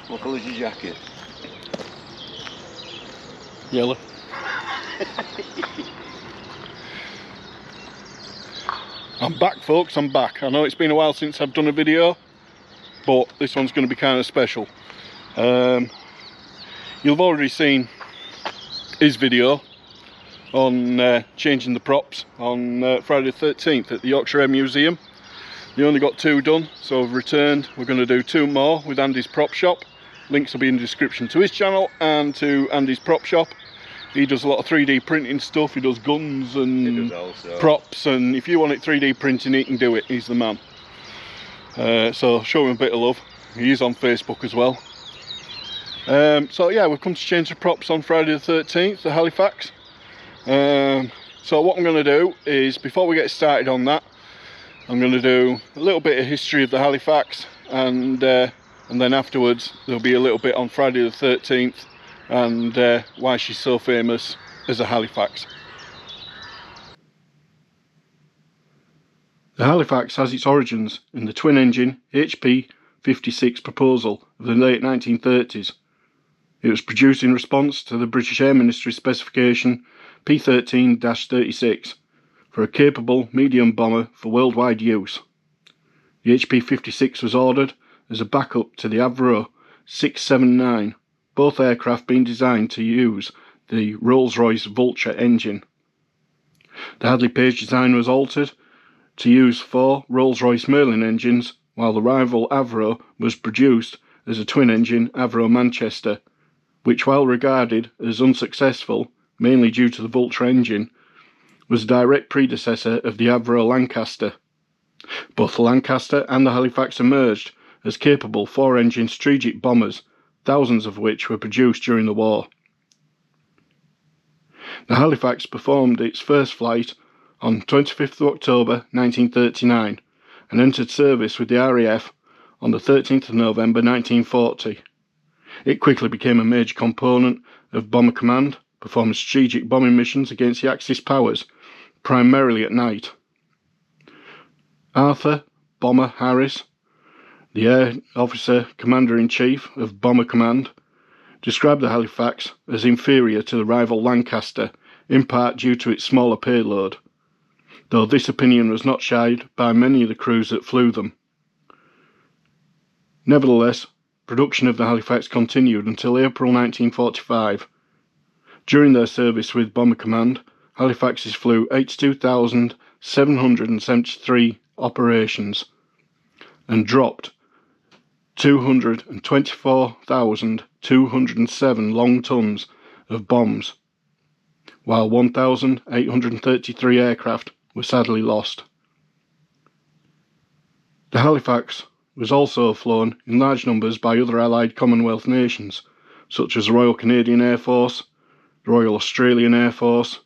What colour's your jacket? Yellow. I'm back, folks, I'm back. I know it's been a while since I've done a video, but this one's going to be kind of special. You've already seen his video on changing the props on Friday the 13th at the Yorkshire Air Museum. You only got 2 done, so I've returned. We're going to do 2 more with Andy's prop shop. Links will be in the description to his channel and to Andy's prop shop. He does a lot of 3D printing stuff. He does guns and props, and if you want it 3D printing, he can do it. He's the man. So show him a bit of love. He is on Facebook as well. So yeah, we've come to change the props on Friday the 13th at Halifax. So what I'm going to do is, before we get started on that, I'm going to do a little bit of history of the Halifax, and then afterwards there'll be a little bit on Friday the 13th and why she's so famous as a Halifax. The Halifax has its origins in the twin-engine HP 56 proposal of the late 1930s. It was produced in response to the British Air Ministry specification P13-36 for a capable medium bomber for worldwide use. The HP 56 was ordered as a backup to the Avro 679, both aircraft being designed to use the Rolls-Royce Vulture engine. The Handley Page design was altered to use 4 Rolls-Royce Merlin engines, while the rival Avro was produced as a twin-engine Avro Manchester, which, while regarded as unsuccessful, mainly due to the Vulture engine, was a direct predecessor of the Avro Lancaster. Both the Lancaster and the Halifax emerged as capable 4-engine strategic bombers, thousands of which were produced during the war. The Halifax performed its first flight on 25th of October 1939 and entered service with the RAF on the 13th of November 1940. It quickly became a major component of Bomber Command, performing strategic bombing missions against the Axis powers, primarily at night. Arthur Bomber Harris, the Air Officer Commander-in-Chief of Bomber Command, described the Halifax as inferior to the rival Lancaster, in part due to its smaller payload, though this opinion was not shared by many of the crews that flew them. Nevertheless, production of the Halifax continued until April 1945. During their service with Bomber Command, Halifaxes flew 82,773 operations and dropped 224,207 long tons of bombs, while 1,833 aircraft were sadly lost. The Halifax was also flown in large numbers by other Allied Commonwealth nations, such as the Royal Canadian Air Force, the Royal Australian Air Force,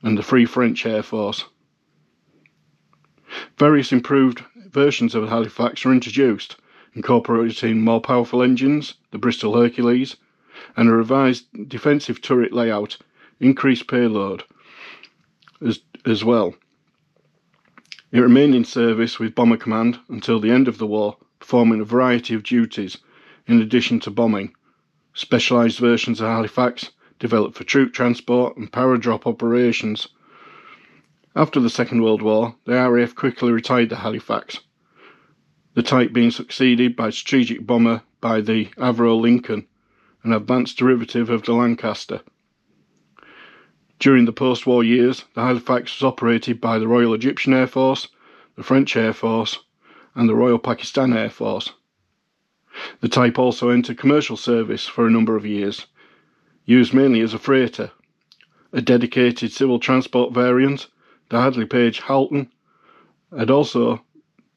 and the Free French Air Force. Various improved versions of the Halifax were introduced, incorporating more powerful engines, the Bristol Hercules, and a revised defensive turret layout, increased payload as well. It remained in service with Bomber Command until the end of the war, performing a variety of duties in addition to bombing. Specialised versions of Halifax developed for troop transport and power drop operations. After the Second World War, the RAF quickly retired the Halifax, the type being succeeded by strategic bomber by the Avro Lincoln, an advanced derivative of the Lancaster. During the post-war years, the Halifax was operated by the Royal Egyptian Air Force, the French Air Force, and the Royal Pakistan Air Force. The type also entered commercial service for a number of years, used mainly as a freighter. A dedicated civil transport variant, the Handley Page Halton, had also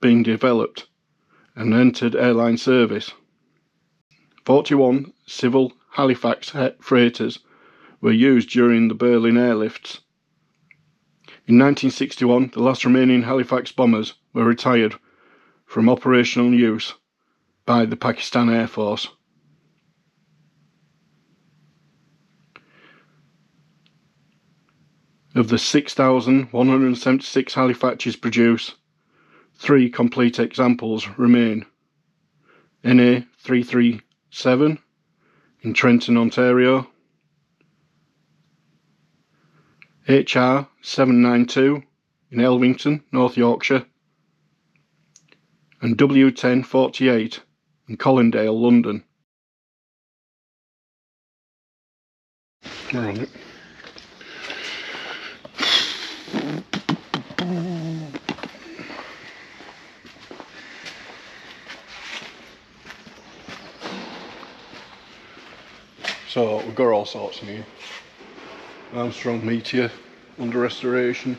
been developed and entered airline service. 41 civil Halifax freighters were used during the Berlin airlifts. In 1961, the last remaining Halifax bombers were retired from operational use by the Pakistan Air Force. Of the 6,176 Halifaxes produced, 3 complete examples remain. NA 33 7 in Trenton, Ontario, HR 792 in Elvington, North Yorkshire, and W1048 in Colindale, London. We're on it. So we've got all sorts in here. Armstrong Meteor under restoration.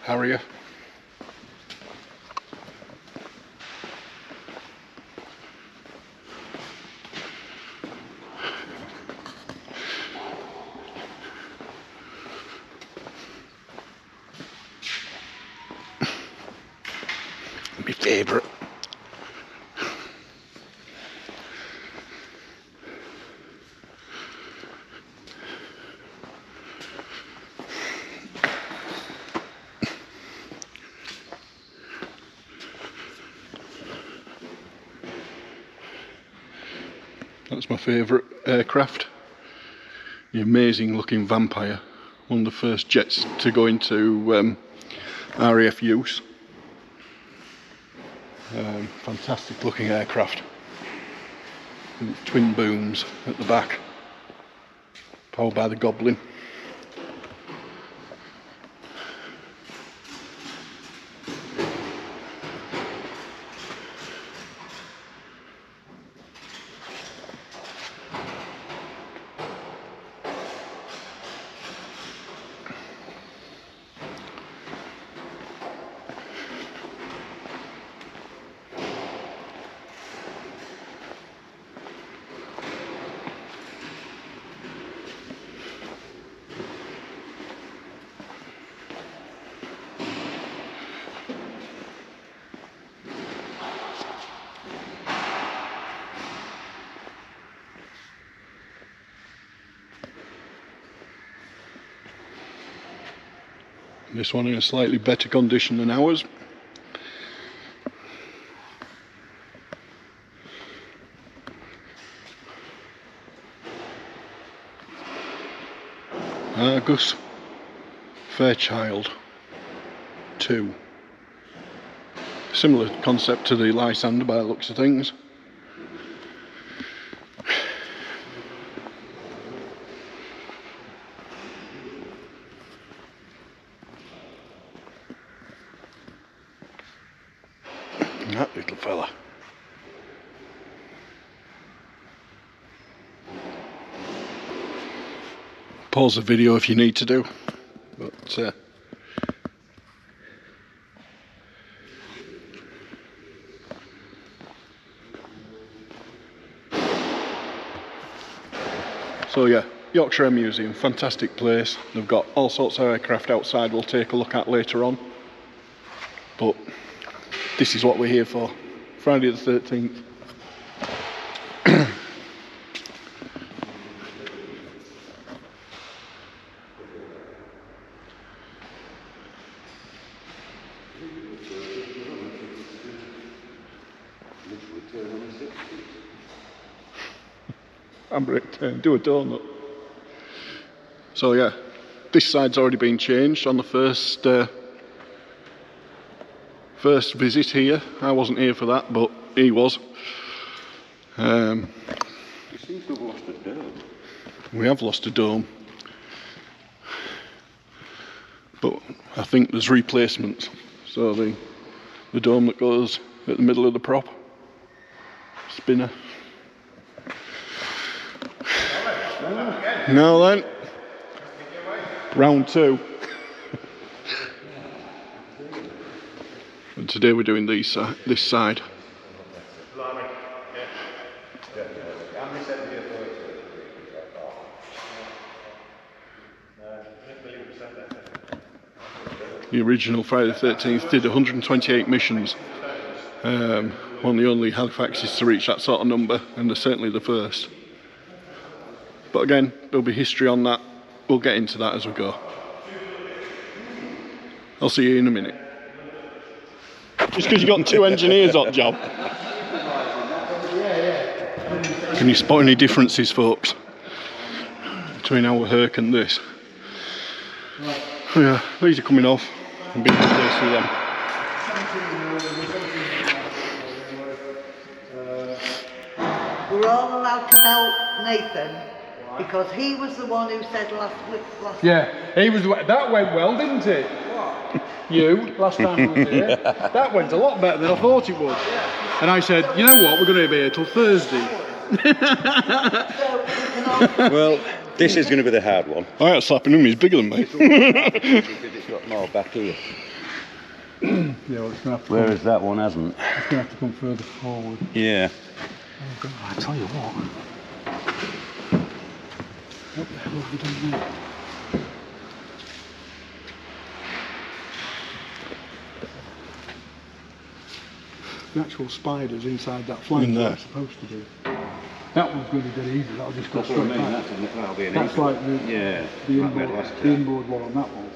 Harrier. My favourite. That's my favourite aircraft. The amazing looking Vampire. One of the first jets to go into RAF use. Fantastic looking aircraft. And twin booms at the back. Powered by the Goblin. This one in a slightly better condition than ours. Argus Fairchild 2. Similar concept to the Lysander by the looks of things. That little fella. Pause the video if you need to do, but so yeah, Yorkshire Air Museum, fantastic place. They've got all sorts of aircraft outside we'll take a look at later on, but this is what we're here for. Friday the 13th. Handbrake turn, do a donut. So yeah, this side's already been changed on the first visit here. I wasn't here for that, but he was. You seem to have lost a dome. We have lost a dome, but I think there's replacements. So the dome that goes at the middle of the prop, spinner. Now then, round 2. And today we're doing this side. The original Friday the 13th did 128 missions. One of the only Halifaxes to reach that sort of number, and they're certainly the first. But again, there'll be history on that. We'll get into that as we go. I'll see you in a minute. Just because you got 2 engineers on job. Can you spot any differences, folks, between our Herc and this? Oh yeah, these are coming off and being replaced with them. We're all allowed to belt Nathan because he was the one who said last week. Yeah, he was. That went well, didn't it? You last time we were here. That went a lot better than I thought it would. And I said, you know what, we're going to be here till Thursday. Well, this is going to be the hard one. I ain't slapping him, he's bigger than me. Because it's got more back here. Yeah, well, it's going to have to Whereas that one hasn't. It's going to have to come further forward. Yeah. Oh God, I tell you what. What the hell have we done there? The actual spiders inside that flange In there. are supposed to be. That one's going to be dead easy. That'll just go That's what I straight mean. back. That'll be an That's easy like one. the Yeah. the like we had inboard, last the time. inboard one on that one.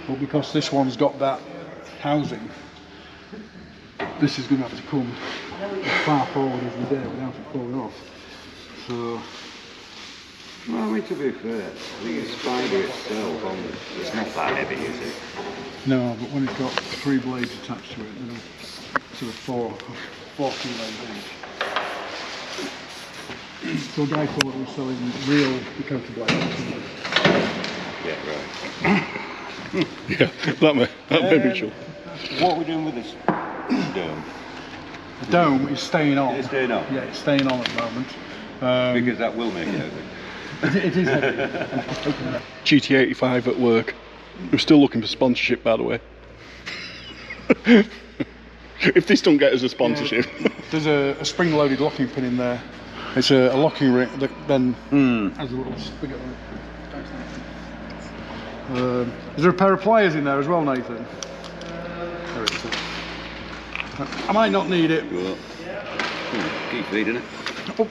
But because this one's got that housing, this is going to have to come as far forward as we dare without it falling off. So. Well, I mean, to be fair, I think the spider itself, it's not that heavy, is it? No, but when it's got 3 blades attached to it, then sort of 4 kilos each. So a guy thought he was selling real Dakota blades. Yeah, right. Yeah, that may be true. What are we doing with this dome? The dome is staying on. It's staying on? Yeah, it's staying on at the moment. Because that will make it heavy. It is heavy. GT85 at work. We're still looking for sponsorship, by the way. If this don't get us a sponsorship. There's a spring-loaded locking pin in there. It's a locking ring that then has a little spigot on it. Is there a pair of pliers in there as well, Nathan? There it is. I might not need it. Well, keep feeding it. Oh,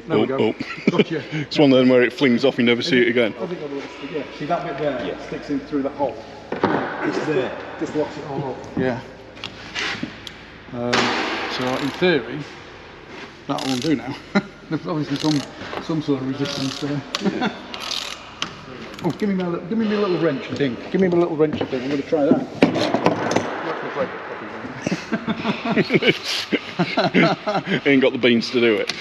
there we go. Gotcha. It's one of them where it flings off, you never see it again. I think I'll yeah. See that bit there? Yeah. Sticks in through that hole. It's there. Just locks it all up. Yeah. So in theory, that'll undo now. There's obviously some sort of resistance there. Yeah. Oh, give me a little wrench, I think. Give me a little wrench, I think. I'm going to try that. Ain't got the beans to do it.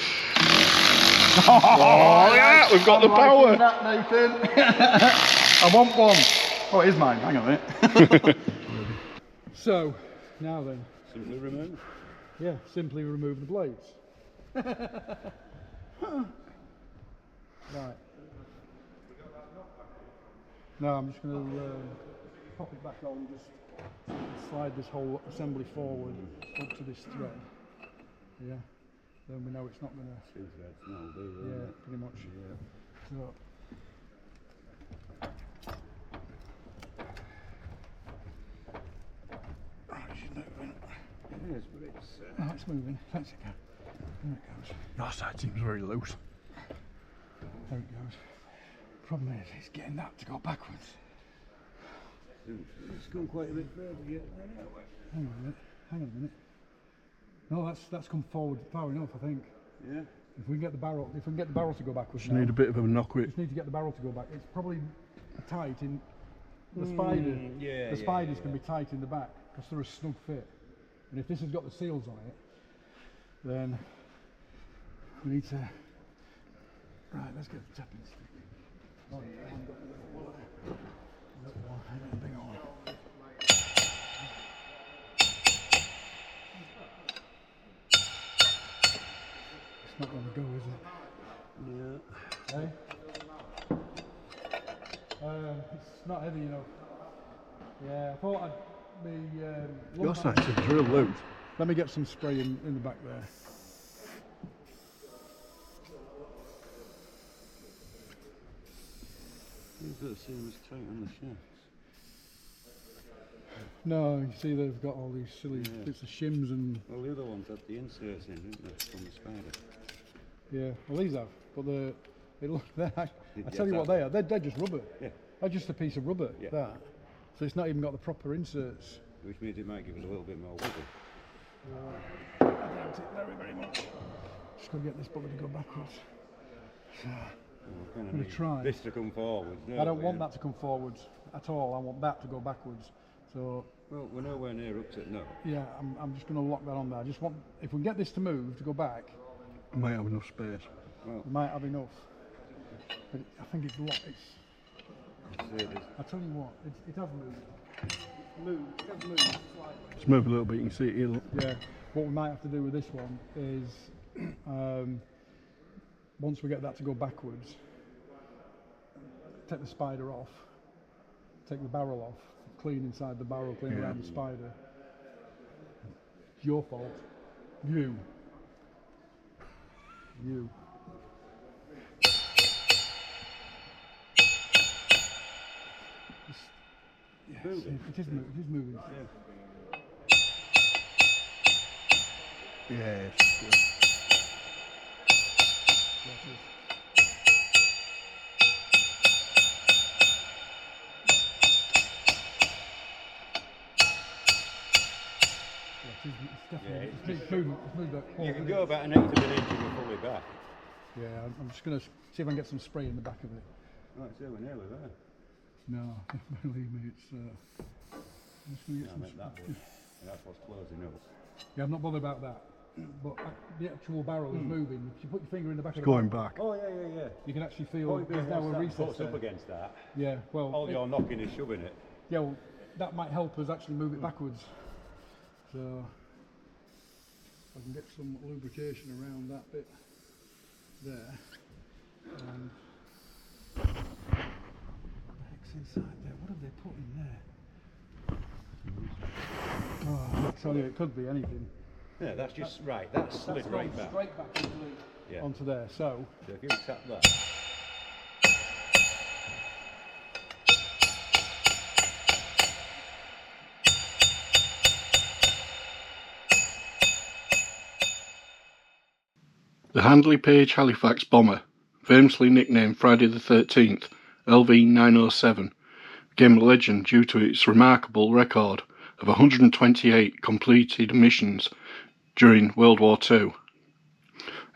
Oh yeah, we've got the power. That, Nathan. I want one. Oh, it is mine. Hang on a minute. So, now then. Simply remove? Yeah, simply remove the blades. Right. No, I'm just going to pop it back on and just slide this whole assembly forward up to this thread. Yeah. Then we know it's not going to. Yeah, pretty much. Yeah. So. Right, she's moving. It is, but it's. Oh, it's moving. That's it. There it goes. Your side seems very loose. There it goes. Problem is, it's getting that to go backwards. It's gone quite a bit further yet. Hang on a minute. Hang on a minute. No, that's come forward far enough, I think. Yeah. If we can get the barrel to go backwards. Just need a bit of a knock with it. Just need to get the barrel to go back. It's probably tight in the spider. The spiders can be tight in the back because they're a snug fit. And if this has got the seals on it, then we need to. Right, let's get the tapping stick. Big on. It's not going to go, is it? Yeah. Hey? It's not heavy enough. Yeah, I thought I'd be. Your side seems real loose. Let me get some spray in the back there. You've got to see them as tight on the shafts. No, you see they've got all these silly bits of shims and. Well, the other ones had the inserts in, didn't they, from the spider? Yeah, well these have, but they look. I tell you that what they are. They're just rubber. Yeah. They're just a piece of rubber. Yeah. That. So it's not even got the proper inserts. which means it might give us a little bit more wiggle. I doubt it very, very much. Just got to get this bugger to go backwards. So, I'm going to try. This to come forwards. I don't want that to come forwards at all. I want that to go backwards. So. Well, we're nowhere near up to it now. Yeah, I'm just going to lock that on there. I just want, if we can get this to move, to go back. I might have enough space. Well, we might have enough. But I think it's locked. I tell you what, it has moved. It has moved slightly. Just move a little bit, you can see it here. Look. Yeah. What we might have to do with this one is, once we get that to go backwards, take the spider off, take the barrel off, clean inside the barrel, clean around the spider. It's your fault. You. Yes, it is moving. Yes. It's moved that You can go about an eighth of an inch and you're fully back. Yeah, I'm just going to see if I can get some spray in the back of it. Right, so we're nearly there. No, believe me, it's. I'm just going to get some spray. That's what's closing up. Yeah, I'm not bothered about that. But the actual barrel is moving. If you put your finger in the back of the Going barrel, back. Oh, yeah. you can actually feel there's now a recess Puts up there. against that. Yeah, well. All you're knocking is shoving it. Yeah, well, that might help us actually move it backwards. So, I can get some lubrication around that bit there. And what the heck's inside there? What have they put in there? Oh, I tell you, it could be anything. Yeah, that's just right. That's slid right back. Straight back onto there. So if you tap that. The Handley Page Halifax bomber, famously nicknamed Friday the 13th, LV-907, became a legend due to its remarkable record of 128 completed missions during World War II,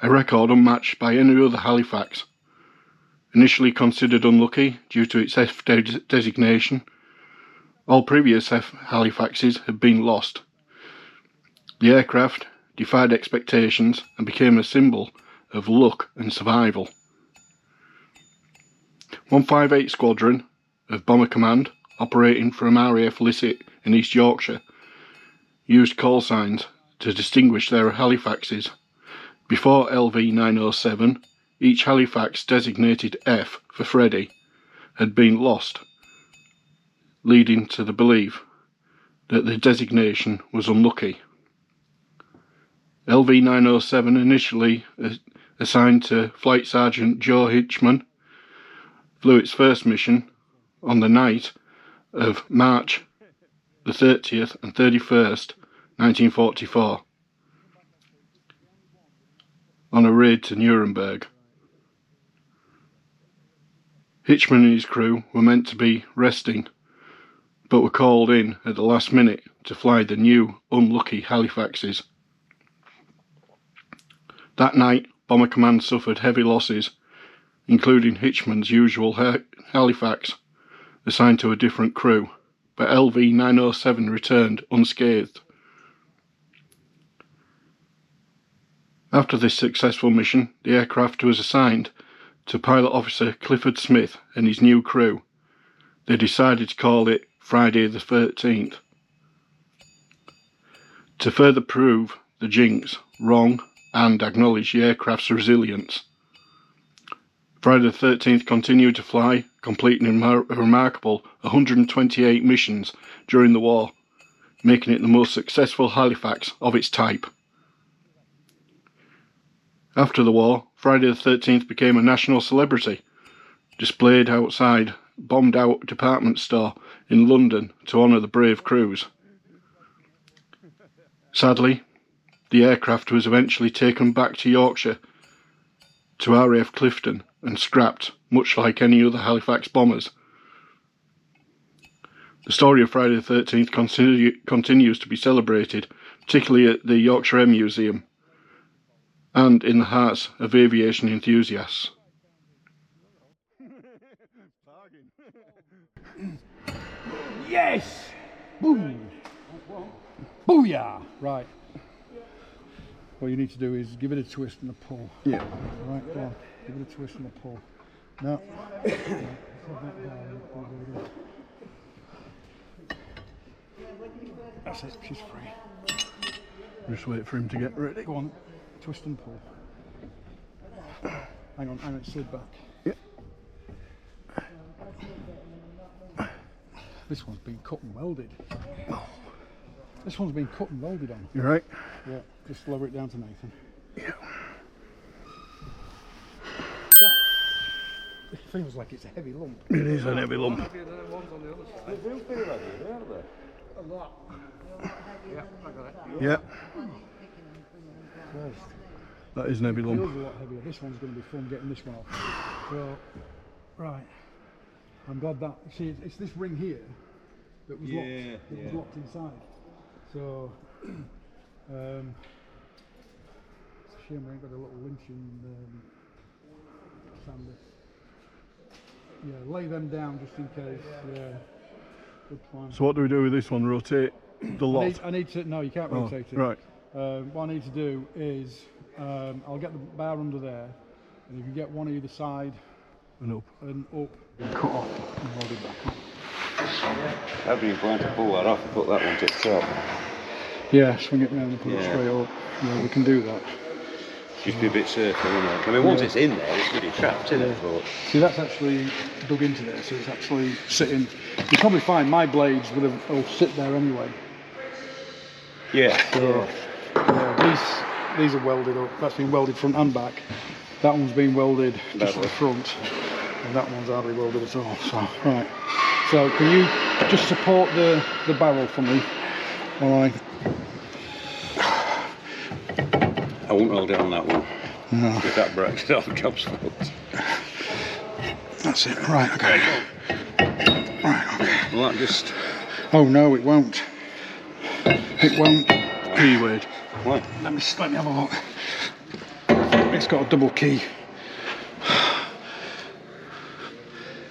a record unmatched by any other Halifax. Initially considered unlucky due to its F designation, all previous F Halifaxes had been lost. The aircraft defied expectations and became a symbol of luck and survival. 158 Squadron of Bomber Command, operating from RAF Lisset in East Yorkshire, used call signs to distinguish their Halifaxes. Before LV-907, each Halifax designated F for Freddy had been lost, leading to the belief that the designation was unlucky. LV-907, initially assigned to Flight Sergeant Joe Hitchman, flew its first mission on the night of March the 30th and 31st, 1944, on a raid to Nuremberg. Hitchman and his crew were meant to be resting, but were called in at the last minute to fly the new, unlucky Halifaxes. That night, Bomber Command suffered heavy losses, including Hitchman's usual Halifax, assigned to a different crew, but LV-907 returned unscathed. After this successful mission, the aircraft was assigned to Pilot Officer Clifford Smith and his new crew. They decided to call it Friday the 13th. To further prove the jinx wrong and acknowledge the aircraft's resilience, Friday the 13th continued to fly, completing a remarkable 128 missions during the war, making it the most successful Halifax of its type. After the war, Friday the 13th became a national celebrity, displayed outside bombed out department store in London to honour the brave crews. Sadly, the aircraft was eventually taken back to Yorkshire, to RAF Clifton, and scrapped, much like any other Halifax bombers. The story of Friday the 13th continues to be celebrated, particularly at the Yorkshire Air Museum and in the hearts of aviation enthusiasts. Yes! Boom! Booyah! Right. What you need to do is give it a twist and a pull. Yeah. Right, go on. Give it a twist and a pull. No. That's it, she's free. Just wait for him to get ready. Go on, twist and pull. Hang on, it slid back. Yep. This one's been cut and welded. This one's been cut and welded on. You right? Yeah, just lower it down to Nathan. Yeah. It feels like it's a heavy lump. It is a heavy lump. They do feel heavy, don't they? A lot. Yeah, I got it. Yeah. Christ. That is an heavy It lump. feels a lot heavier. This one's going to be fun getting this one off. So, right. I'm glad that. See, it's this ring here that was locked. That was locked inside. So, it's a shame we ain't got a little lynching sander. Yeah, lay them down just in case. Yeah, good plan. So what do we do with this one? Rotate the lot? I need to. No, you can't rotate it. Right. What I need to do is I'll get the bar under there, and if you get one either side And up. and up, cut off and hold it back up. I've been trying to pull that off and put that one to the top. Yeah, swing it round and put it Yeah. straight up. Yeah, we can do that. Just be a bit surfer, wouldn't it? I mean, once it's in there, it's really trapped, isn't it? But See, that's actually dug into there, so it's actually sitting. You probably find my blades will sit there anyway. yeah, So, yeah, these are welded up. That's been welded front and back. That one's been welded just at the front, and that one's hardly welded at all. So, right. So, can you just support the barrel for me while I? I won't hold it on that one. No. If that breaks it off, job's fucked. That's it. Right. Okay. Right. Okay. Well, that just... Oh no, it won't. It won't. Key weight. What? Let me have a look. It's got a double key.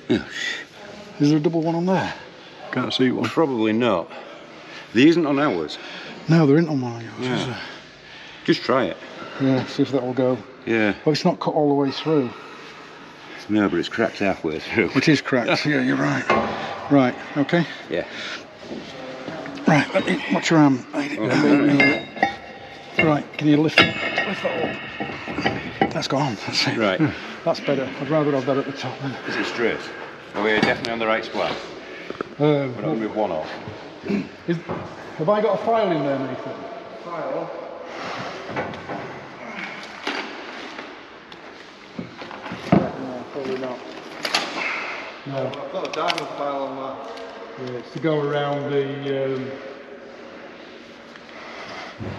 Yeah. Is there a double one on there? Can't see one. Probably not. There isn't on ours. No, there isn't on mine. Is Yeah. there? Just try it. Yeah, see if that will go. Yeah. Well, it's not cut all the way through. No, but it's cracked halfway through. It is cracked. Yeah, you're right. Right, okay. Yeah. Right, let me watch your arm. Right, can you lift that up? That's gone. That's it. Right. That's better. I'd rather have that at the top then. Is it straight? Are we definitely on the right splat? We're not going to move one off. Have I got a file in there, Nathan? File. No, probably not. No. I've got a diamond file on that. Yeah, it's to go around the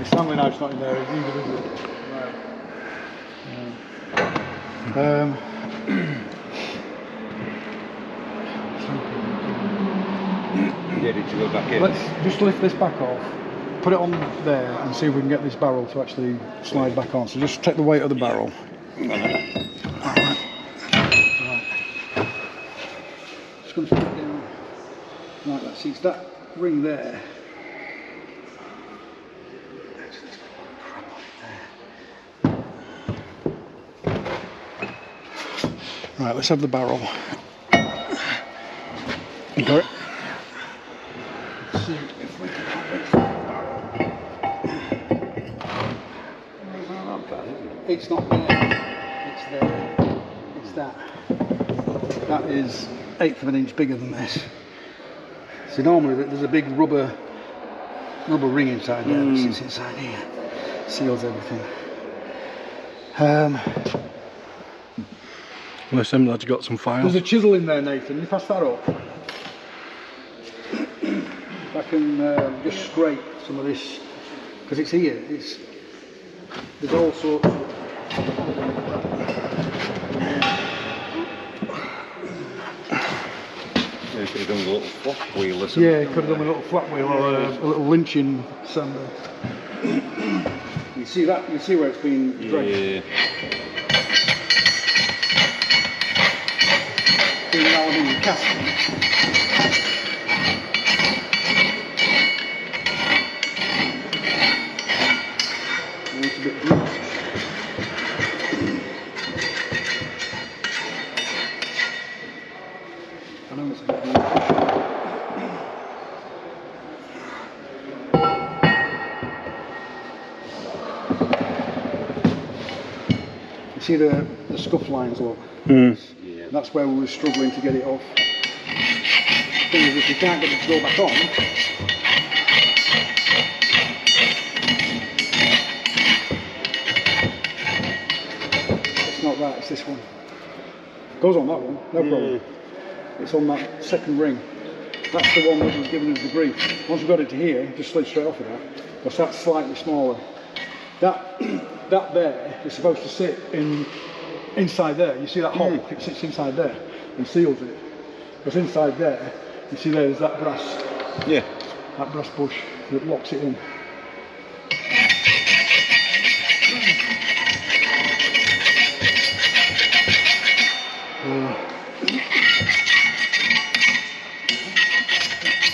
Stanley knife's not in there either, is it? No. Yeah, did you go back in? Let's just lift this back off, put it on there and see if we can get this barrel to actually slide back on. So just take the weight of the barrel. Alright. Just going to put it down like that. See, it's that ring there. Right, let's have the barrel. You got it? Let's see if we can have it. It's not there. It's there. It's that. That is 1/8 of an inch bigger than this. So normally there's a big rubber ring inside there that sits inside here. Seals everything. Unless them lads got some files. There's a chisel in there, Nathan. You pass that up. I can just scrape some of this because it's here. There's all sorts of. Yeah, You could have done with a little flop wheel or something. Yeah, could have done with a little flat wheel or a little lynching sander. You see that? You see where it's been dragged? Yeah. Being aluminium casting. It's a bit bruised. I know it's a bit bruised. You see the scuff lines, look? Mm. Yeah. That's where we were struggling to get it off. The thing is, if you can't get it to go back on, it's not that, it's this one. It goes on that one, no problem. It's on that second ring. That's the one that was giving us the grief. Once we got it to here, it just slid straight off of that. Because that's slightly smaller. That there is supposed to sit inside there. You see that hole? It sits inside there and seals it. Because inside there, you see there's that brass. Yeah. That brass bush that locks it in.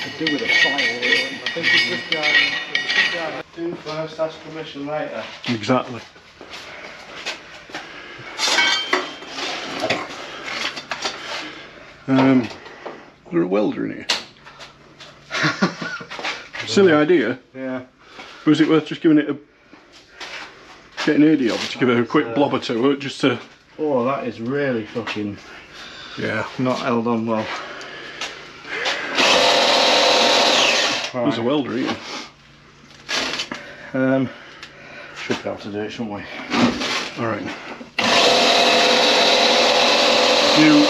Could do with a file. I think it's this guy. Do first, ask permission later. Exactly. Is there a welder in here? Silly idea. Yeah. But was it worth just giving it getting Eddie over to give it a quick blob or two, just to... Oh, that is really fucking Yeah. not held on well. There's a welder here. Should be able to do it, shouldn't we? Alright. You...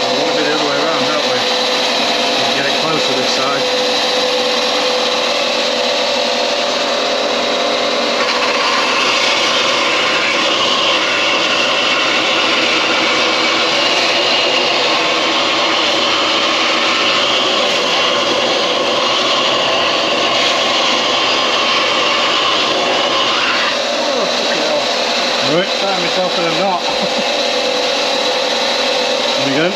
We want to be the other way around, don't we? Get it closer this side. Alright, Tie myself in a knot. there we go.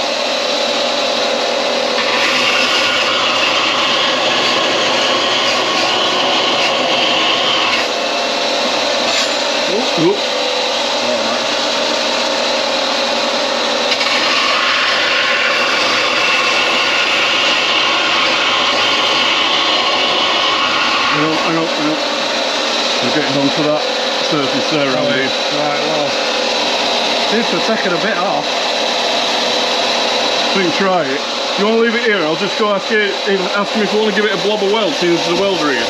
Oop. Hang on. We're getting onto that surface there, Andy. Right, well, seems to have taken a bit off. So you can try it. You want to leave it here? I'll just go ask him if you want to give it a blob of weld, since there's a welder here.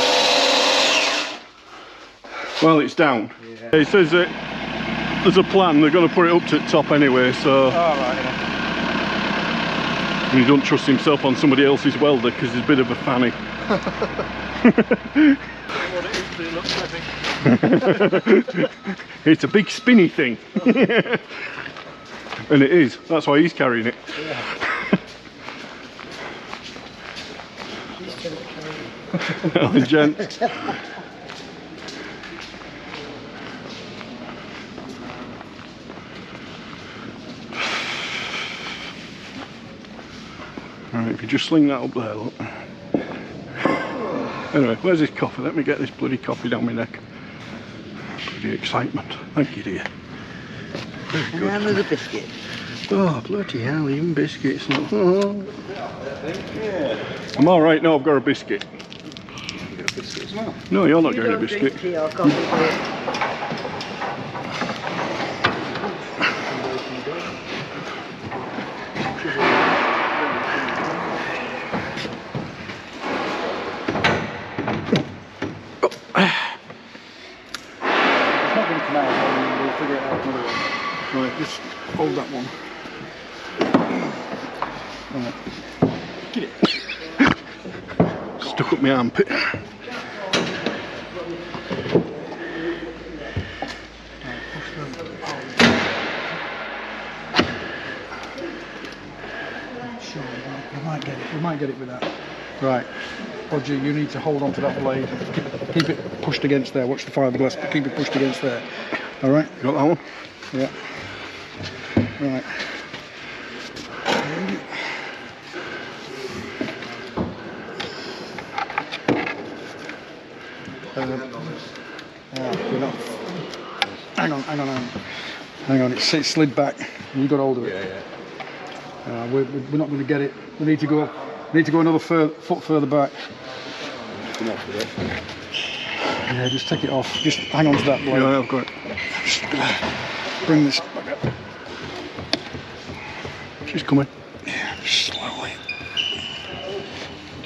Well, it's down. Yeah. It says that there's a plan, they're going to put it up to the top anyway, so... Alright, yeah. And he don't trust himself on somebody else's welder because he's a bit of a fanny. What it is, it looks heavy. It's a big spinny thing. And it is, that's why he's carrying it. Oh, gents. Alright, if you just sling that up there, look. Anyway, where's this coffee? Let me get this bloody coffee down my neck. Bloody excitement. Thank you, dear. And another biscuit. Oh, bloody hell, even biscuits. Oh. I'm alright now, I've got a biscuit. You got a biscuit as well? No, you're not You getting a don't drink biscuit. tea or coffee, dear. It's not going to come out, and we'll figure it out another way. Right, just hold that one. Right. Get it. Stuck up my armpit. might get it with that. Right, Roger, you need to hold on to that blade. Keep it pushed against there. Watch the fiberglass, but keep it pushed against there. All right? You got that one? Yeah. Right. You're not. Hang on. It slid back. You got hold of it. Yeah. We're not going to get it. We need to go. Another foot further back. Come off with it. Yeah, just take it off. Just hang on to that blade. Yeah, I've got it. Just bring this back up. She's coming. Yeah, slowly.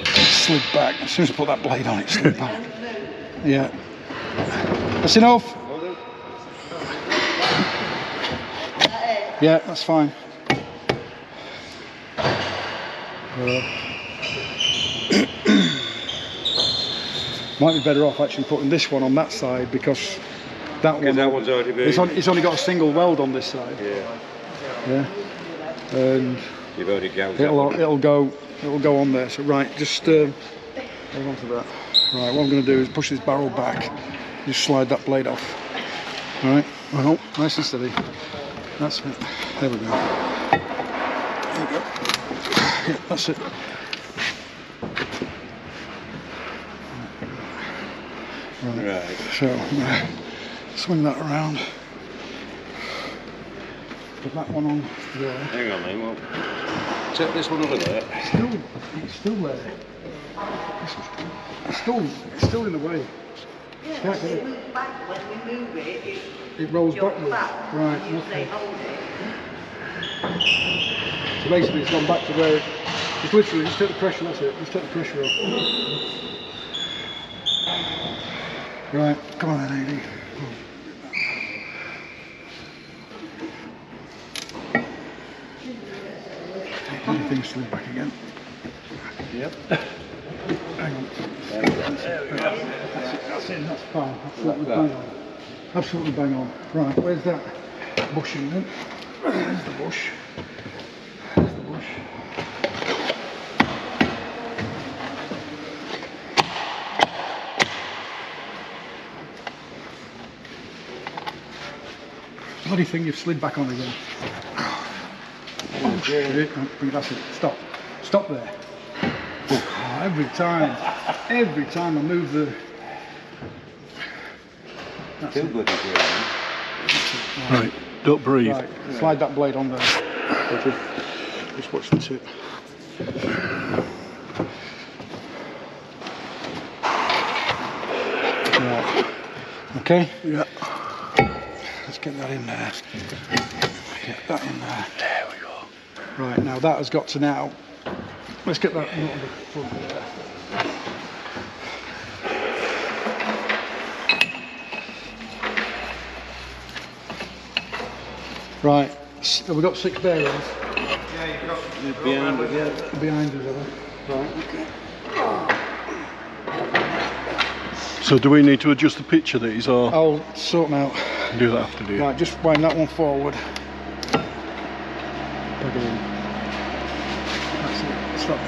Slid back. As soon as I put that blade on, it slid back. Yeah. That's enough. Yeah, that's fine. Might be better off actually putting this one on that side because that Because that one's already been. it's only got a single weld on this side. Yeah. And You've already gouged that one. it'll go on there. So right, just hold on to that. Right, what I'm going to do is push this barrel back. Just slide that blade off. All right, well, nice and steady. That's it. There we go. There we go. Yeah, that's it. Right. So I'm going to swing that around. Put that one on there. Hang on then, well, take this one over there. It's still there. It's still in the way. Yeah, Can't get it it. moves back when we move it. It rolls You're backwards. flat. Right. You Okay. say hold it. So basically, it's gone back to where. It's literally just take the pressure. That's it. Just take the pressure off. Right. Come on, then, AD. Anything slid back again. Yep. Hang on. That's it. That's fine. Absolutely bang on. Absolutely bang on. Right. Where's that bushing then? There's the bush. There's the bush. Bloody thing you've slid back on again. Oh, shit. That's it. Stop. Stop there. Oh, every time I move the... That's Too it. bloody good. Right, don't breathe. Right, slide that blade on there. Just watch the tip. Right. Okay? Yeah. Let's get that in there. Get that in there. There we go. Right, now that has got to now. Let's get that on the front there. Right, have we got 6 bearings? Yeah, you've got behind it, yeah. Behind us, have we? Right, okay. So do we need to adjust the pitch of these or I'll sort them out. do that after, do you? Right, just wind that one forward. Plug it in. That's it. Stop.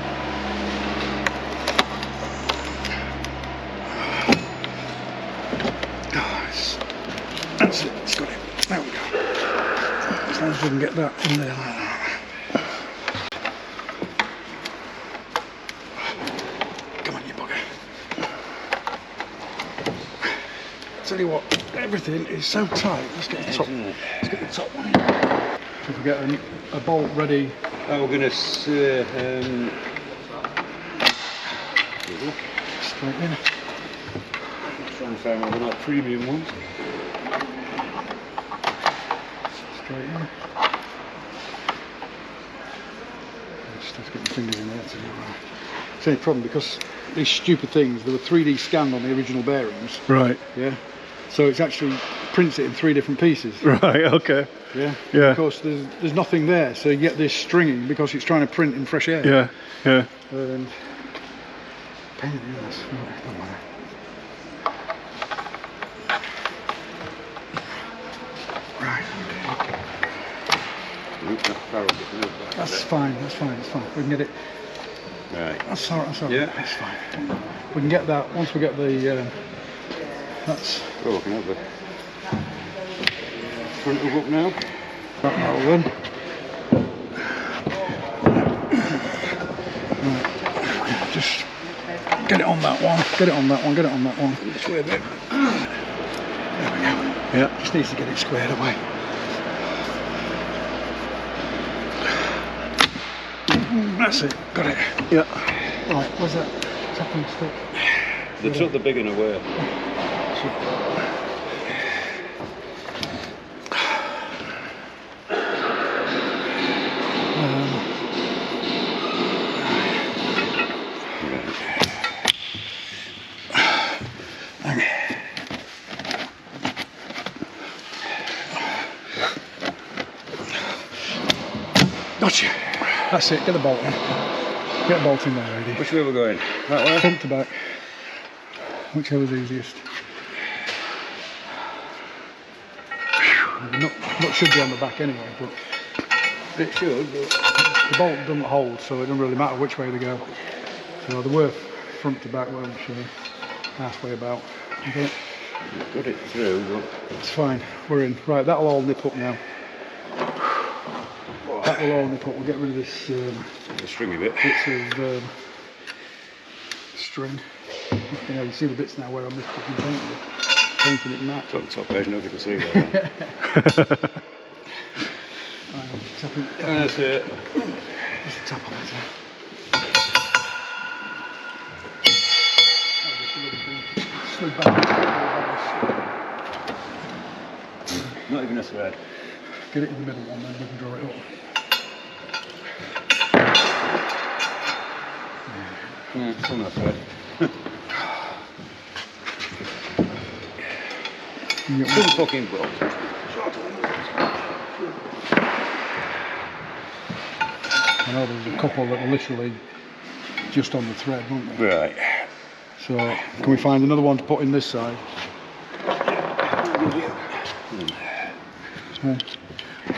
That's it. It's got it. There we go. As long as we can get that in there like that. Come on, you bugger. Tell you what, everything is so tight. Let's get the top. Let's get the top one in. If we get a bolt ready. Oh, we're going to Straight in. try and find one of the more premium ones. Straight in. Just have to get my fingers in there to do that. It's the only problem because these stupid things, they were 3D scanned on the original bearings. Right. Yeah. So it's actually prints it in 3 different pieces. Right, okay. Yeah. Yeah. Of course, there's nothing there, so you get this stringing because it's trying to print in fresh air. Yeah, yeah. And pain in the ass. Right, don't worry. Right. Oop, that barrel gets moved back. That's fine. We can get it. Right. That's all right, that's all right. Yeah. That's fine. We can get that, once we get the, that's... Oh, I can have the front hook up now. That'll then. Right. Just get it on that one, get it on that one, get it on that one. Square bit. There we go. Yeah. Just needs to get it squared away. That's it, got it. Yeah. Right, where's that tapping stick? They took the big one away. Gotcha. That's it, get the bolt in. Get the bolt in there, ready. Which way we're going? That way? Front to back. Whichever's easiest. Not should be on the back anyway, but It should, but... the bolt doesn't hold, so it doesn't really matter which way they go. So they were front to back, weren't they? Halfway about. Okay. Got it through, but... It's fine, we're in. Right, that'll all nip up now. That will all nip up. We'll get rid of this the stringy bit. bits of string. You know, you see the bits now where I'm just painting it matte. It's on the top page, nobody can see that. That's it. Just the top of it. Slid back. Not even a thread. Get it in the middle one, then we can draw it up. Yeah, it's on that thread. Some fucking bolt. I know there's a couple that were literally just on the thread, weren't they? Right. So, can we find another one to put in this side? So,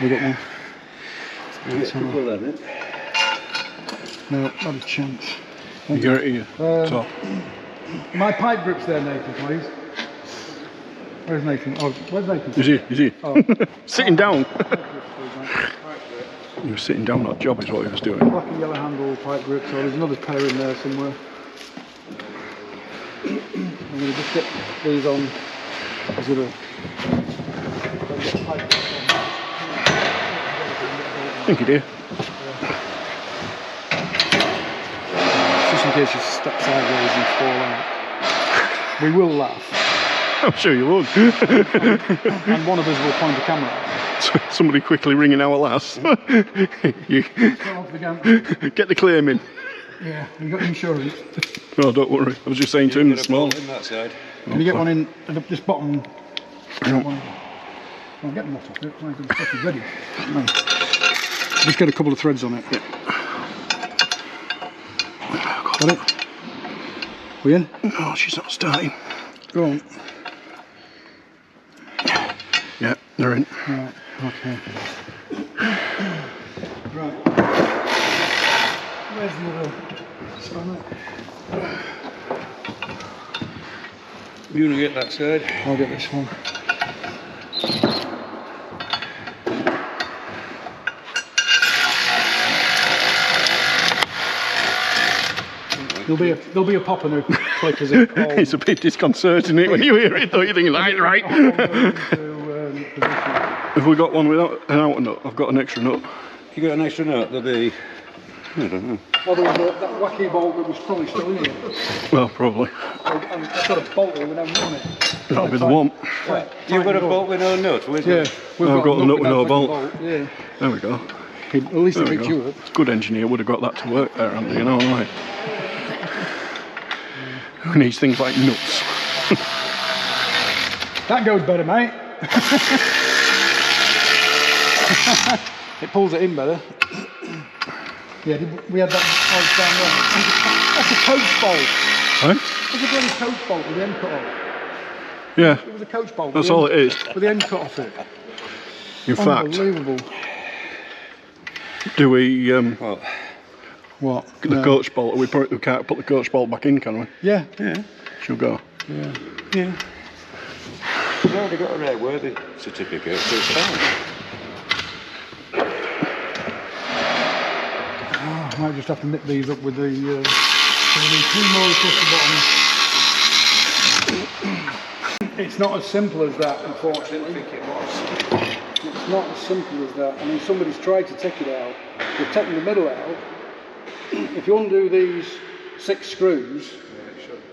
we got one? No, not a chance. You got it here. Top. My pipe grip's there, Nathan, please. Where's Nathan? Oh, where's Nathan? Is he? Is he? Oh. Sitting down. He was sitting down, not job is what he was doing. Black and yellow handle pipe grip, so there's another pair in there somewhere. I'm going to just get these on. Thank you, dear. Just in case you step sideways and fall out. We will laugh. I'm sure you would. And one of us will point the camera at. Somebody quickly ringing our lass. You get the claim in. Yeah, you got insurance. No, don't worry. I was just saying to him this morning. In that side. Can you get one in this bottom? One. I'll get the knot off it. It's ready. No. Just get a couple of threads on it. Yeah. Got it? We in? Oh, she's not starting. Go on. Yeah, they're in. Right, okay. Right. Where's the other spanner? You want to get that side? I'll get this one. There'll be a pop and a click as it falls. It's a bit disconcerting when you hear it, though. You think, right. Have we got one without an outer nut? I've got an extra nut. You got an extra nut? There'll be... I don't know. Well, there was that wacky bolt that was probably still in it. Well, probably. I've got a bolt here with no nut on it. That'll be the one. You've got a bolt with no nut? Yeah. I've got a nut with no bolt. Yeah. There we go. At least it There we picked go. you up. Good engineer would have got that to work there, Andy, you know, right? Who needs things like nuts? That goes better, mate. It pulls it in better. Yeah, we had that bolt down there. That's a coach bolt. Huh? That's a bloody coach bolt with the end cut off. Yeah, It was a coach bolt. that's all it is. With the end cut off it. In fact, Unbelievable. do we What? What? The No. coach bolt. We can't put the coach bolt back in, can we? Yeah. Yeah. She'll go. Yeah. Yeah. I've already got a airworthy certificate, so it's fine. Oh, I might just have to nip these up with the. So we need 3 more across the bottom. It's not as simple as that, unfortunately. I think it was. It's not as simple as that. I mean, somebody's tried to take it out. They've taken the middle out. If you undo these 6 screws,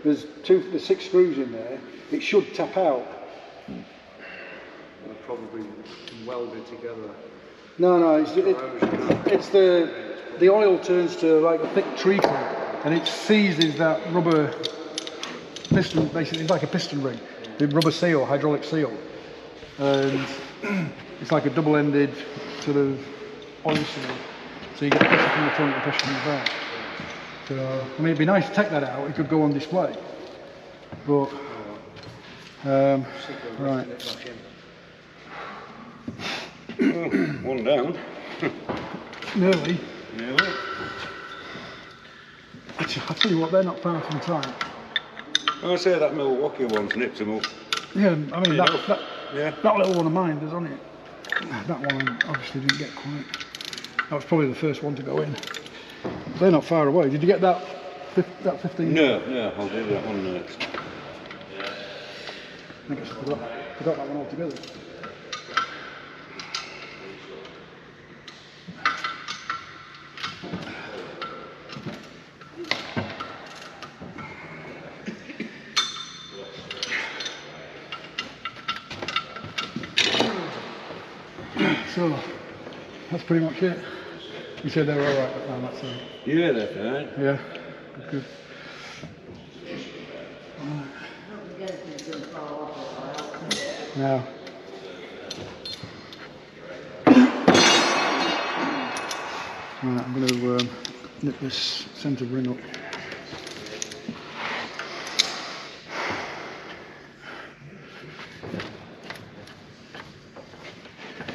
there's 6 screws in there. It should tap out. They'll probably weld it together. No, it's the oil turns to like a thick treacle, and it seizes that rubber piston. Basically, it's like a piston ring, the rubber seal, hydraulic seal, and it's like a double-ended sort of oil seal. So you get pressure from the front and pressure from the back. So I mean, it'd be nice to take that out. It could go on display, but right. One down. Nearly. Nearly. I tell you what, they're not far from tight. I say that Milwaukee one's nipped them up. Yeah, I mean that little one of mine does on it. That one obviously didn't get quite. That was probably the first one to go in. They're not far away. Did you get that 15? No, I'll do that one next. I guess I forgot that one altogether. So, that's pretty much it. You said they were alright, but no, that's it. Yeah, that's fine. Yeah, good. Now, right, I'm going to nip this centre ring up.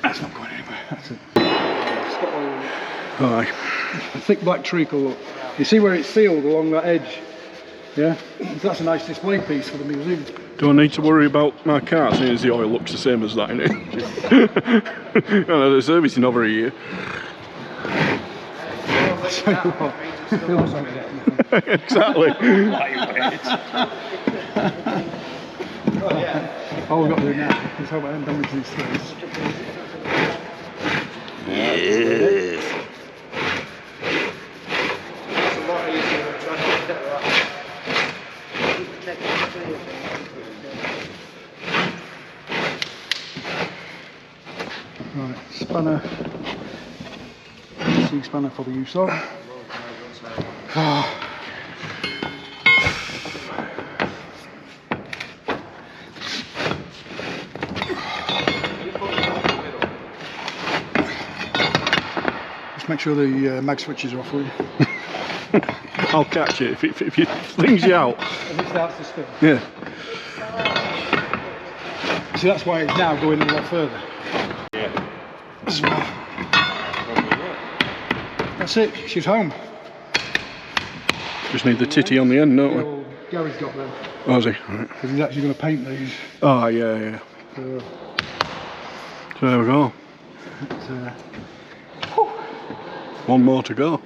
That's not going anywhere. That's it. It's got Aye. a thick black treacle. Look. You see where it's sealed along that edge? Yeah? That's a nice display piece for the museum. Do I need to worry about my car seeing as the oil looks the same as that in it? No, they're servicing over a year. Tell you what, feels like that. Exactly. All we've got to do now is hope I haven't damaged these things. Yes. It's a lot easier than trying to get that. Right, spanner. C-spanner for the use of. Just make sure the mag switches are off for you. I'll catch it if it flings you out. As it starts to spin. Yeah. See, that's why it's now going a lot further. Yeah. That's it, she's home. Just need the titty on the end, don't we? Well, Gary's got them, Oh, is he? Right. because he's actually going to paint these. Oh, yeah. So, So there we go. it's, One more to go.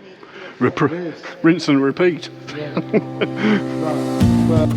Rinse and repeat. yeah. Right. Well,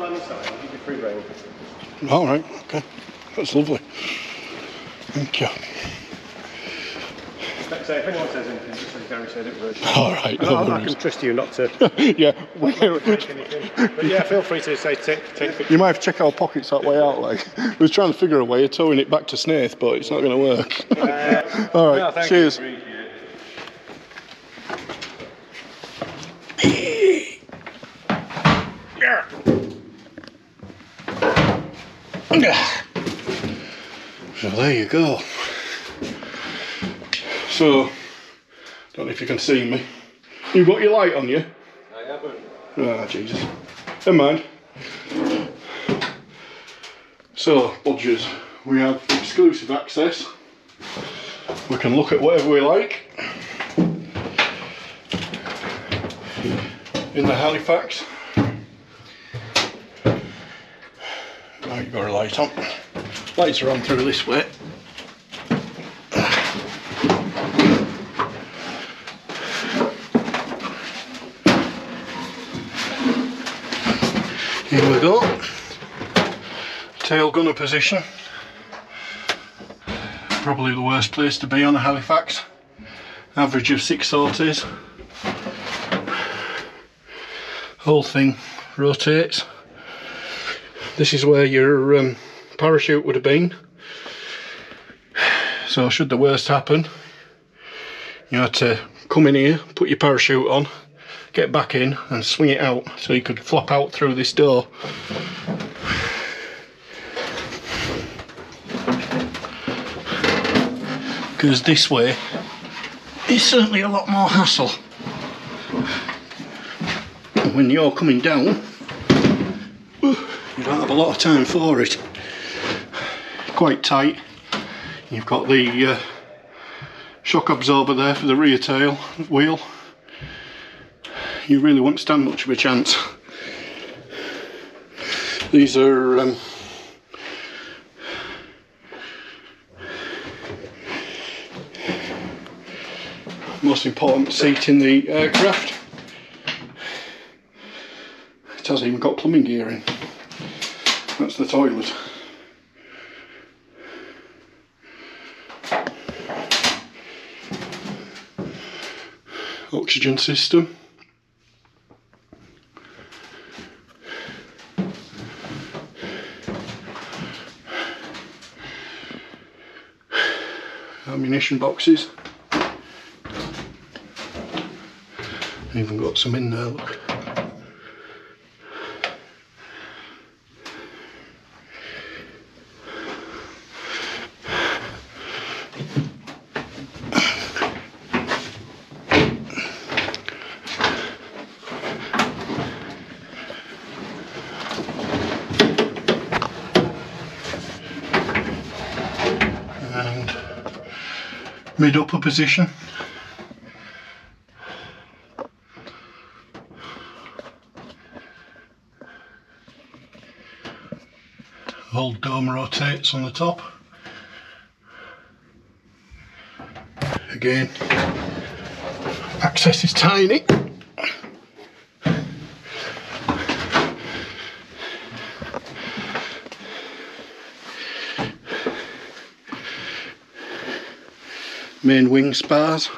plan inside, I'll give you free rein. All right, okay. That's lovely. Thank you. So if anyone says anything, just say Gary said it first. All right, And no I worries. can trust you not to Yeah, break anything. But yeah, feel free to say take pictures. you might have to check our pockets that way out. Like, we was trying to figure a way of towing it back to Snaith, but it's not going to work. All right, No, thank cheers. you. So there you go. So, don't know if you can see me. You got your light on you? I haven't. Ah, Jesus. Never mind. So, Budgers, we have exclusive access. We can look at whatever we like in the Halifax. Right, you've got a light on. Lights are on through this way. Here we go. Tail gunner position. Probably the worst place to be on a Halifax. Average of 6 sorties. Whole thing rotates. This is where your parachute would have been. So should the worst happen, you had to come in here, put your parachute on, get back in and swing it out so you could flop out through this door. Because this way is certainly a lot more hassle. When you're coming down, you don't have a lot of time for it. Quite tight. You've got the shock absorber there for the rear tail wheel. You really won't stand much of a chance. These are most important seat in the aircraft. It hasn't even got plumbing gear in. That's the toilet. Oxygen system. Ammunition boxes. Even got some in there, look. And mid upper position. Whole dome rotates on the top. Again, access is tiny. Main wing spars,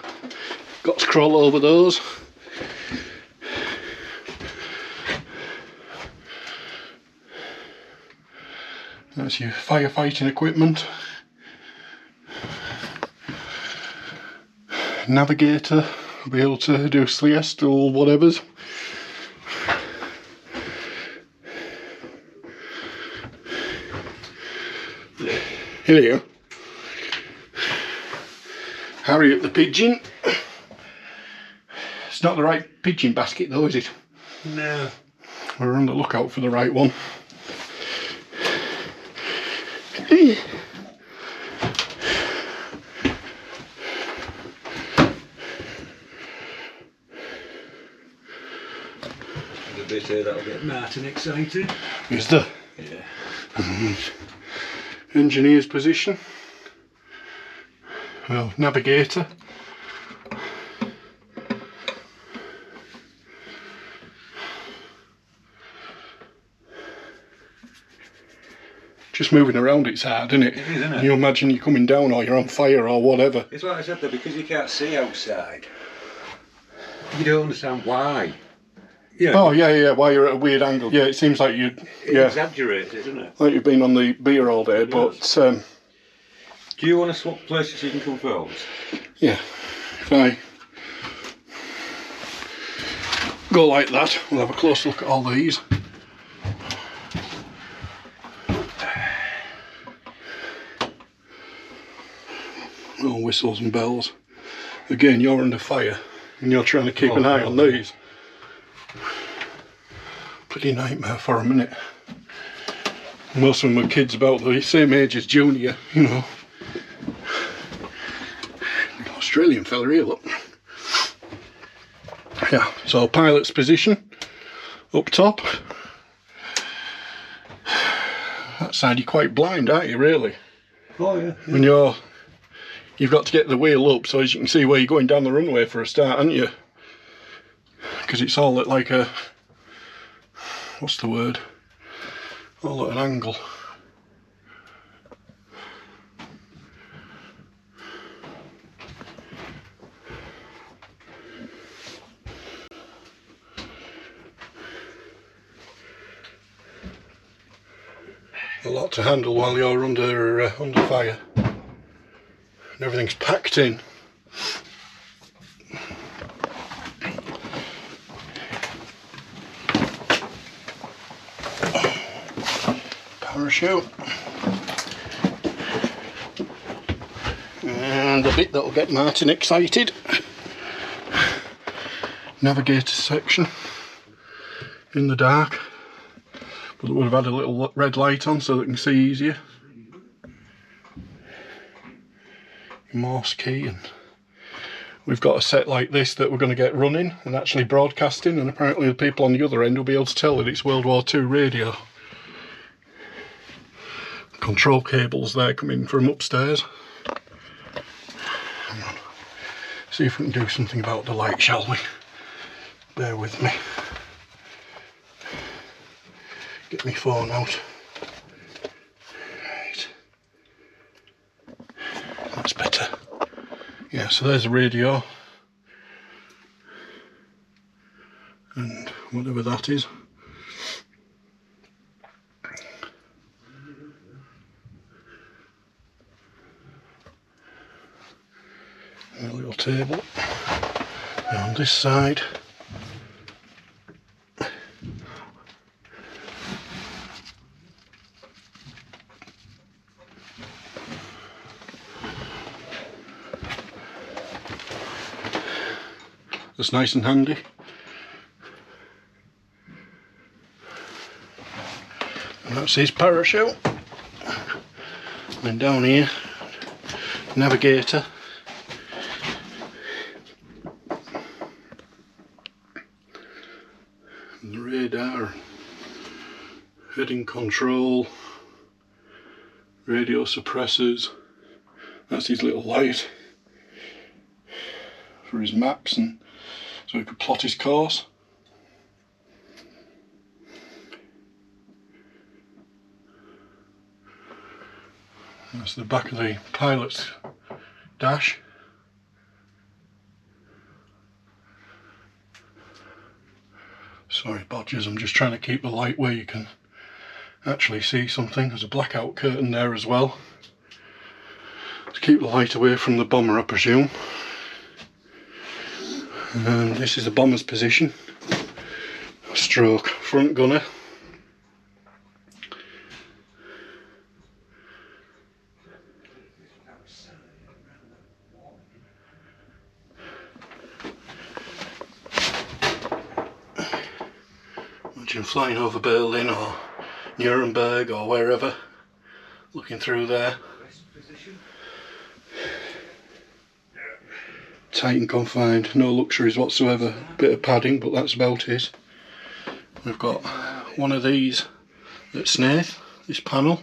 got to crawl over those. That's your firefighting equipment. Navigator, will be able to do celestial whatevers. Here you go. Harriet the pigeon. It's not the right pigeon basket though, is it? No. We're on the lookout for the right one. A bit here that'll get Martin excited. Is there? Yeah. Engineer's position. Well, navigator. just moving around it's hard, isn't it? It is, isn't it? You imagine you're coming down or you're on fire or whatever. It's like I said though, because you can't see outside, you don't understand why. Yeah. Oh yeah, why you're at a weird angle. Yeah, it seems like It exaggerates it, doesn't it? like you've been on the beer all day, but Do you want to swap places so you can come forwards? yeah, if I go like that, we'll have a close look at all these. All whistles and bells. Again, you're under fire and you're trying to keep an eye on these. Bloody nightmare for a minute. Most of them are kids about the same age as Junior, you know. Australian fella here, look. Yeah, so pilot's position up top. That side you're quite blind, aren't you, really? Oh yeah. When you've got to get the wheel up so as you can see where you're going down the runway for a start, aren't you? Because it's all at like a, what's the word? All at an angle. A lot to handle while you're under fire. And everything's packed in. Parachute. And the bit that'll get Martin excited. Navigator section. In the dark. But it would have had a little red light on so that you can see easier. Morse key, and we've got a set like this that we're going to get running and actually broadcasting, and apparently the people on the other end will be able to tell that it's World War II radio. Control cables there coming from upstairs. Hang on. See if we can do something about the light, shall we? Bear with me. Get my phone out. Right. That's better. Yeah, so there's a radio. And whatever that is. And a little table. And on this side, that's nice and handy. And that's his parachute. And then down here, navigator. And the radar, heading control, radio suppressors. That's his little light for his maps, and so he could plot his course. That's the back of the pilot's dash. Sorry bodgers, I'm just trying to keep the light where you can actually see something. There's a blackout curtain there as well, to keep the light away from the bomber, I presume. And this is the bomber's position, stroke front gunner. Imagine flying over Berlin or Nuremberg or wherever, looking through there. Tight and confined, no luxuries whatsoever, bit of padding, but that's about it. We've got one of these at Snaith, this panel,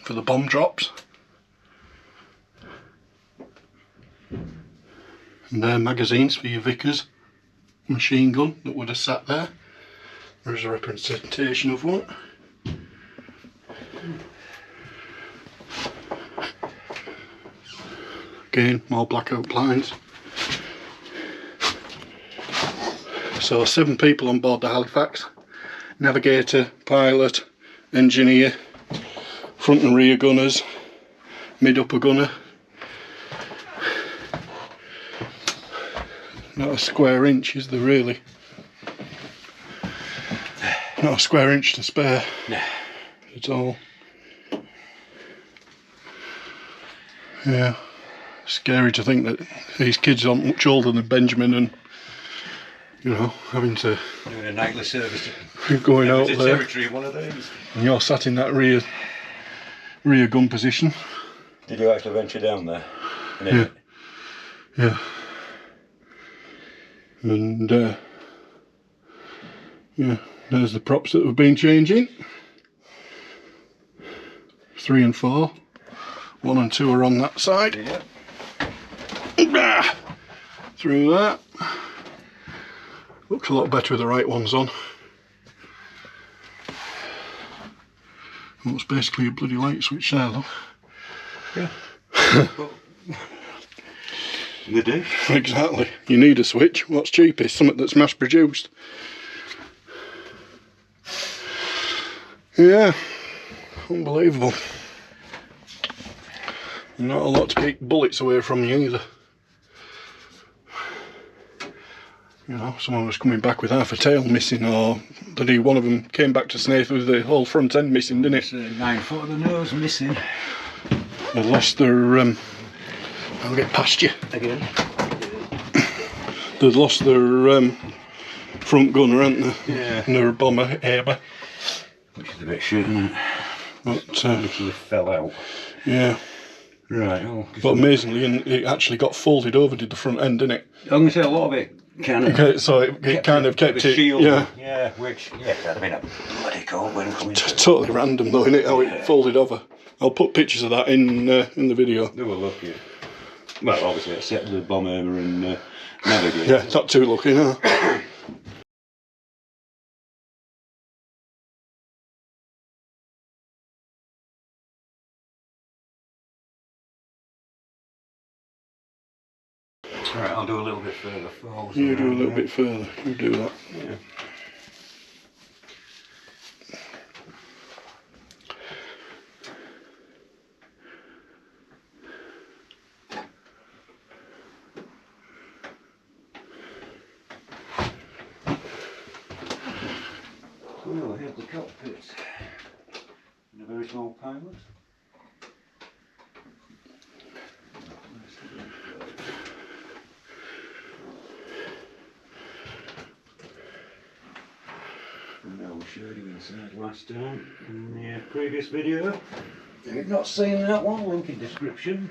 for the bomb drops. And they're magazines for your Vickers machine gun that would have sat there. There's a representation of one. Again, more black oak blinds. So 7 people on board the Halifax. Navigator, pilot, engineer, front and rear gunners, mid-upper gunner. Not a square inch, is there really? Not a square inch to spare. No. At all. Yeah. Scary to think that these kids aren't much older than Benjamin and, you know, having to Doing a nightly service. going out The there. territory of one of these. And you're sat in that rear gun position. Did you actually venture down there? Yeah. Yeah. And yeah, there's the props that we've been changing. 3 and 4. 1 and 2 are on that side. Yeah. Through that. Looks a lot better with the right ones on. Well, it's basically a bloody light switch there, look. Yeah. They do. Exactly. You need a switch. What's cheapest? Something that's mass produced. Yeah. Unbelievable. Not a lot to keep bullets away from you either. You know, someone was coming back with half a tail missing, or one of them came back to Snaith with the whole front end missing, didn't it? 9 foot of the nose missing. They lost their I'll get past you Again. they've lost their front gunner, haven't they? Yeah. And their bomber Haber. Which is a bit shit, isn't it? But Literally fell out. yeah. Right, oh. But amazingly, and it actually got folded over, did the front end, didn't it? I'm going to say a lot of it kind of... Okay, so it kind of kept the it, shield. yeah. Yeah, which, yeah, could have been a bloody cold when coming to. Totally random though, innit, how it folded over. I'll put pictures of that in the video. They were lucky. Well, obviously, except the bomber and navigator. Yeah, not too lucky, no. Right, I'll do a little bit further forward. You do a little bit further, you do that. Yeah. Well, here's the cockpit. And a very small pilot. And I showed you inside last time in the previous video. If you've not seen that one, link in description.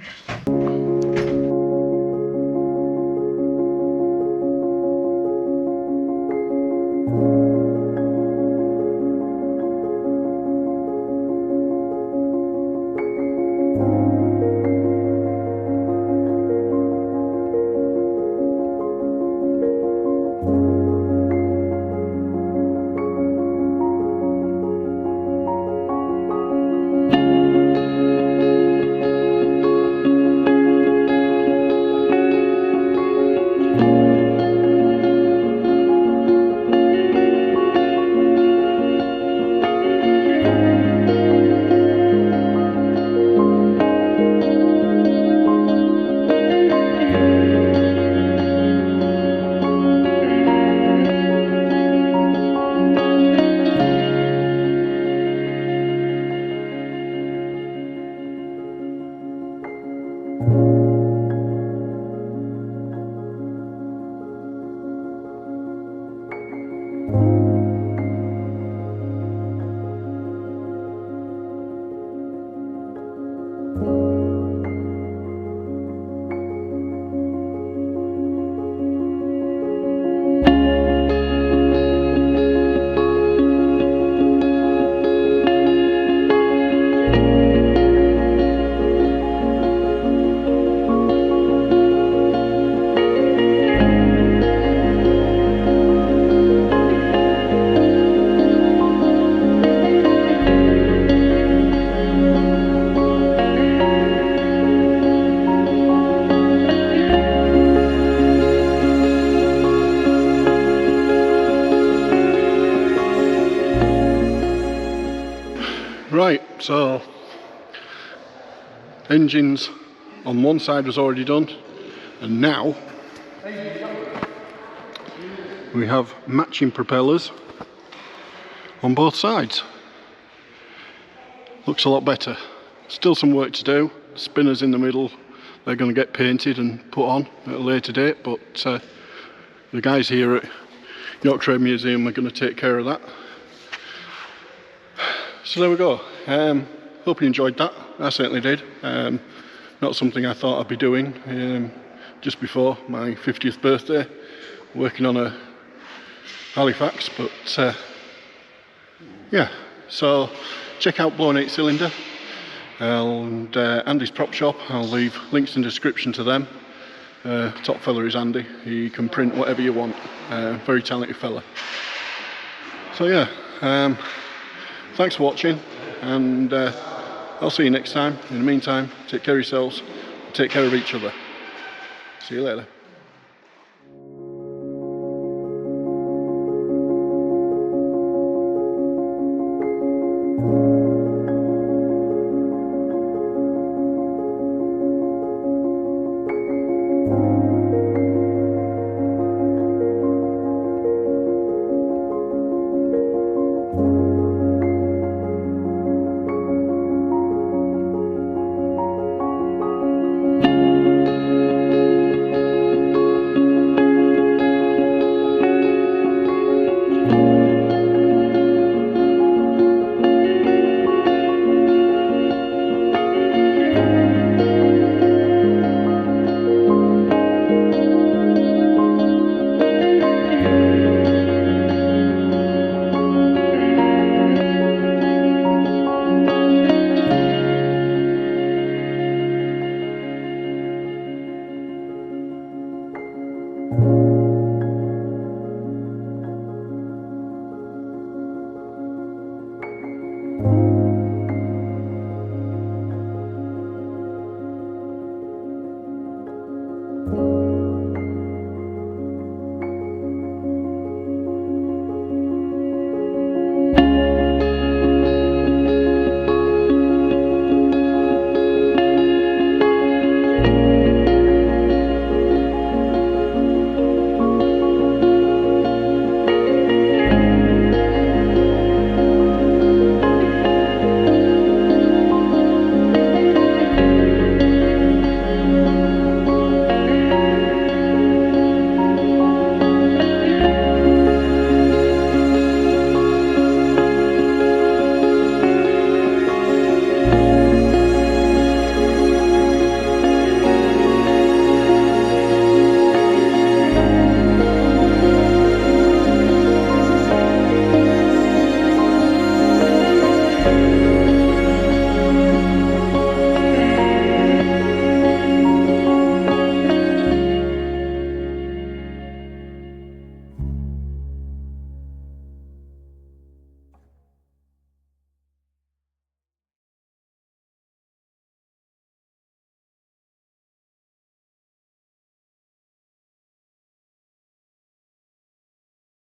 So, engines on one side was already done, and now we have matching propellers on both sides. Looks a lot better. Still some work to do. Spinners in the middle, they're going to get painted and put on at a later date, but the guys here at York Trade Museum are going to take care of that. So there we go. Hope you enjoyed that. I certainly did. Not something I thought I'd be doing just before my 50th birthday, working on a Halifax, but yeah, so check out Blown 8 Cylinder and Andy's Prop Shop. I'll leave links in the description to them. Top fella is Andy. He can print whatever you want. Very talented fella. So yeah, thanks for watching, and I'll see you next time. In the meantime, take care of yourselves, take care of each other. See you later.